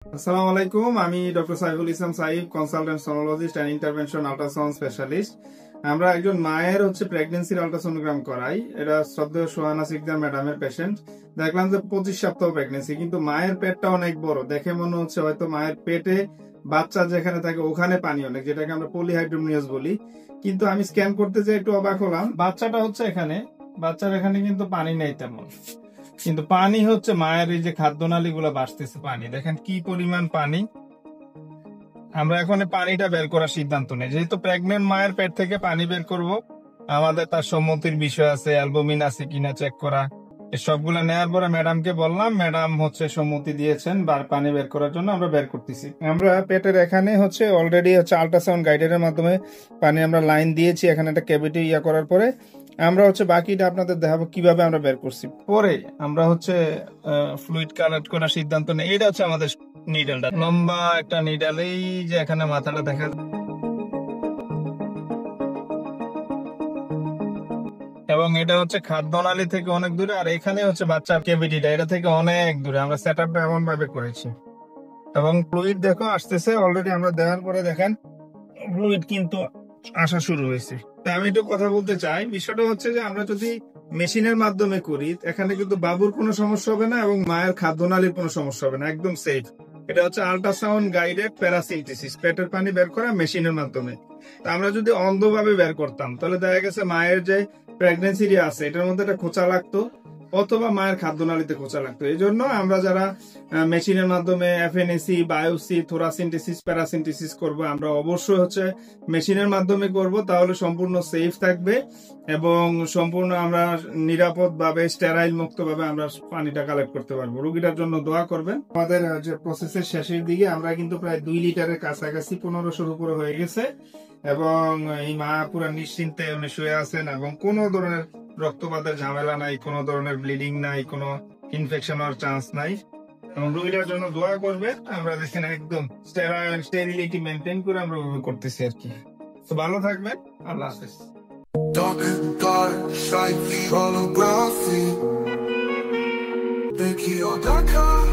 আসসালামু আলাইকুম, আমি doctor Saiful Islam Saif, consultant sonologist and intervention ultrasound specialist. আমরা একজন মায়ের প্রেগন্যান্সির আল্ট্রাসোনোগ্রাম করাই। এটা শ্রদ্ধেয় সোহানা সিকদার ম্যাডামের পেশেন্ট। দেখলাম যে 25 সপ্তাহ প্রেগন্যান্সি, কিন্তু মায়ের পেটটা অনেক বড়। দেখে মনে হচ্ছে হয়তো মায়ের পেটে বাচ্চা যেখানে থাকে ওখানে পানি অনেক, যেটাকে আমরা পলিহাইড্রোমিয়াস বলি। কিন্তু আমি স্ক্যান করতে যেয়ে একটু অবাক হলাম, বাচ্চাটা হচ্ছে এখানে, বাচ্চার এখানে কিন্তু পানি নেই তেমন, কিন্তু পানি হচ্ছে মায়ের এই যে খাদ্যনালী গুলো বাড়তেছে পানি, দেখেন কি পরিমাণ পানি। আমরা এখন এই পানিটা বের করার সিদ্ধান্ত নেই, যেহেতু প্রেগনেন্ট মায়ের পেট থেকে পানি বের করব। আমাদের তার সম্মতির বিষয় আছে, অ্যালবুমিন আছে কিনা চেক করা, সবগুলা নেওয়ার পরে ম্যাডামকে বললাম, ম্যাডাম সম্মতি দিয়েছেন পানি বের করার জন্য। আমরা বের করতেছি। আমরা পেটের এখানে অলরেডি আল্ট্রাসাউন্ড গাইডের মাধ্যমে পানি আমরা লাইন দিয়েছি। এখানে একটা ক্যাভিটি করার পরে আমরা বাকিটা আপনাদের দেখাবো কিভাবে আমরা বের করছি। পরে আমরা ফ্লুইড কালেক্ট করার সিদ্ধান্ত নেই। এটা আমাদের নিডলটা, লম্বা একটা নিডল, এই যে এখানে মাথাটা দেখা যায়, এবং এটা খাদ্যনালী থেকে অনেক দূরে, আর এখানে বাচ্চার ক্যাভিটিটা এটা থেকে অনেক দূরে। আমরা সেট আপটা এমন ভাবে করেছি, এবং ফ্লুইড দেখো আসতেছে অলরেডি। আমরা দেওয়ার পরে দেখেন ফ্লুইড কিন্তু আসা শুরু হয়েছে। তা আমি একটু কথা বলতে চাই, বিষয়টা যে আমরা যদি মেশিনের মাধ্যমে করি, এখানে কিন্তু বাবুর কোনো সমস্যা হবে না এবং মায়ের খাদ্যনালীর কোনো সমস্যা হবে না, একদম সেফ। এটা আল্ট্রাসাউন্ড গাইডেড প্যারাসিনথেসিস, পেটের পানি বের করা মেশিনের মাধ্যমে। তা আমরা যদি অন্ধভাবে বের করতাম, তাহলে দেখা গেছে মায়ের যে প্রেগনেন্সি আছে এটার মধ্যে একটা খোঁচা লাগতো, অথবা মায়ের খাদ্যনালীতে খোঁচা লাগতো। এই জন্য আমরা যারা মেশিনের মাধ্যমে এফএনএসি, বায়োসি, থোরাসিনথেসিস, প্যারাসিনথেসিস করবো, আমরা অবশ্যই মেশিনের মাধ্যমে করব, তাহলে সম্পূর্ণ সেফ থাকবে এবং সম্পূর্ণ আমরা নিরাপদ ভাবে, স্টেরাইল মুক্ত ভাবে আমরা পানিটা কালেক্ট করতে পারবো। রোগীটার জন্য দোয়া করবেন। আমাদের যে প্রসেসের শেষের দিকে আমরা কিন্তু প্রায় 2 লিটারের কাছাকাছি, 1500 উপরে হয়ে গেছে, এবং এই মা পুরো নিশ্চিন্তে উনি শুয়ে আছেন, এবং কোনো ধরনের রক্তপাতের ঝামেলা নাই, কোনো ধরনের ব্লিডিং নাই, কোনো ইনফেকশন হওয়ার চান্স নাই। এবং রোগীটার জন্য দোয়া করবে। আমরা দেখেন একদম স্টেরিলিটি মেনটেন করে আমরা করতেছি আর কি। তো ভালো থাকবেন, আল্লাহ হাফেজ। Dark and dark, slightly holography. Thank you, Dakar.